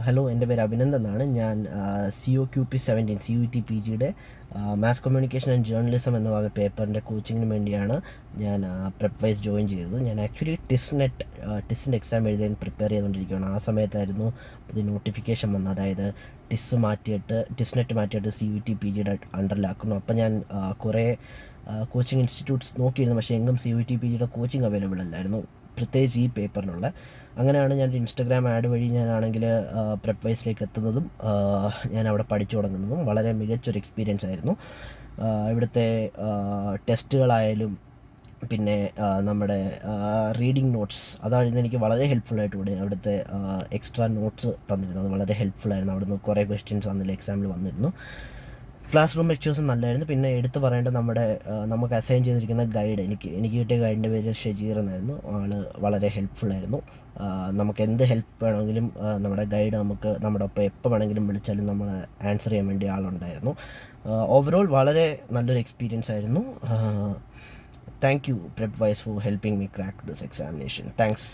Hello, എൻ്റെ പേര് അഭിനന്ദ് എന്നാണ്. ഞാൻ COQP17 CUET PGയുടെ മാസ് കമ്മ്യൂണിക്കേഷൻ ആൻഡ് ജേർണലിസം എന്ന വക പേപ്പറിൻ്റെ കോച്ചിങ്ങിന് വേണ്ടിയാണ് ഞാൻ പ്രെപ്പ് വൈസ് ജോയിൻ ചെയ്തത്. ഞാൻ ആക്ച്വലി ടിസ്സിൻ്റെ എക്സാം എഴുതാൻ പ്രിപ്പയർ ചെയ്തുകൊണ്ടിരിക്കുകയാണ്. ആ സമയത്തായിരുന്നു പുതിയ നോട്ടിഫിക്കേഷൻ വന്നത്. അതായത് ടിസ്നെറ്റ് മാറ്റിയിട്ട് CUET PGയുടെ അണ്ടറിലാക്കുന്നു. അപ്പം ഞാൻ കുറേ കോച്ചിങ് ഇൻസ്റ്റിറ്റ്യൂട്ട്സ് നോക്കിയിരുന്നു, പക്ഷേ എങ്ങും CUET PGയുടെ കോച്ചിങ് അവൈലബിൾ അല്ലായിരുന്നു, പ്രത്യേകിച്ച് ഈ പേപ്പറിനുള്ള. അങ്ങനെയാണ് ഞാൻ ഇൻസ്റ്റഗ്രാം ആഡ് വഴി ഞാനാണെങ്കിൽ പ്രെപ്പ് വൈസിലേക്ക് എത്തുന്നതും ഞാൻ അവിടെ പഠിച്ചു തുടങ്ങുന്നതും. വളരെ മികച്ചൊരു എക്സ്പീരിയൻസ് ആയിരുന്നു. ഇവിടുത്തെ ടെസ്റ്റുകളായാലും പിന്നെ നമ്മുടെ റീഡിങ് നോട്ട്സ്, അതായിരുന്നു എനിക്ക് വളരെ ഹെൽപ്ഫുള്ളായിട്ട് കൂടി. അവിടുത്തെ എക്സ്ട്രാ നോട്ട്സ് തന്നിരുന്നു, അത് വളരെ ഹെൽപ്ഫുള്ളായിരുന്നു. അവിടുന്ന് കുറേ ക്വസ്റ്റ്യൻസ് അന്നില്ല എക്സാമിൽ വന്നിരുന്നു. ക്ലാസ് റൂം ലെക്ചേഴ്സും നല്ലതായിരുന്നു. പിന്നെ എടുത്തു പറയേണ്ടത് നമുക്ക് അസൈൻ ചെയ്തിരിക്കുന്ന ഗൈഡ്, എനിക്ക് കിട്ടിയ ഗൈഡിൻ്റെ പേര് ഷജീർ എന്നായിരുന്നു. ആൾ വളരെ ഹെൽപ്ഫുള്ളായിരുന്നു. നമുക്ക് എന്ത് ഹെൽപ്പ് വേണമെങ്കിലും നമ്മുടെ ഗൈഡ് നമ്മുടെ ഒപ്പം എപ്പോൾ വേണമെങ്കിലും വിളിച്ചാലും നമ്മൾ ആൻസർ ചെയ്യാൻ വേണ്ടി ആളുണ്ടായിരുന്നു. ഓവറോൾ വളരെ നല്ലൊരു എക്സ്പീരിയൻസ് ആയിരുന്നു. Thank you Prepwise for helping me crack this examination. Thanks.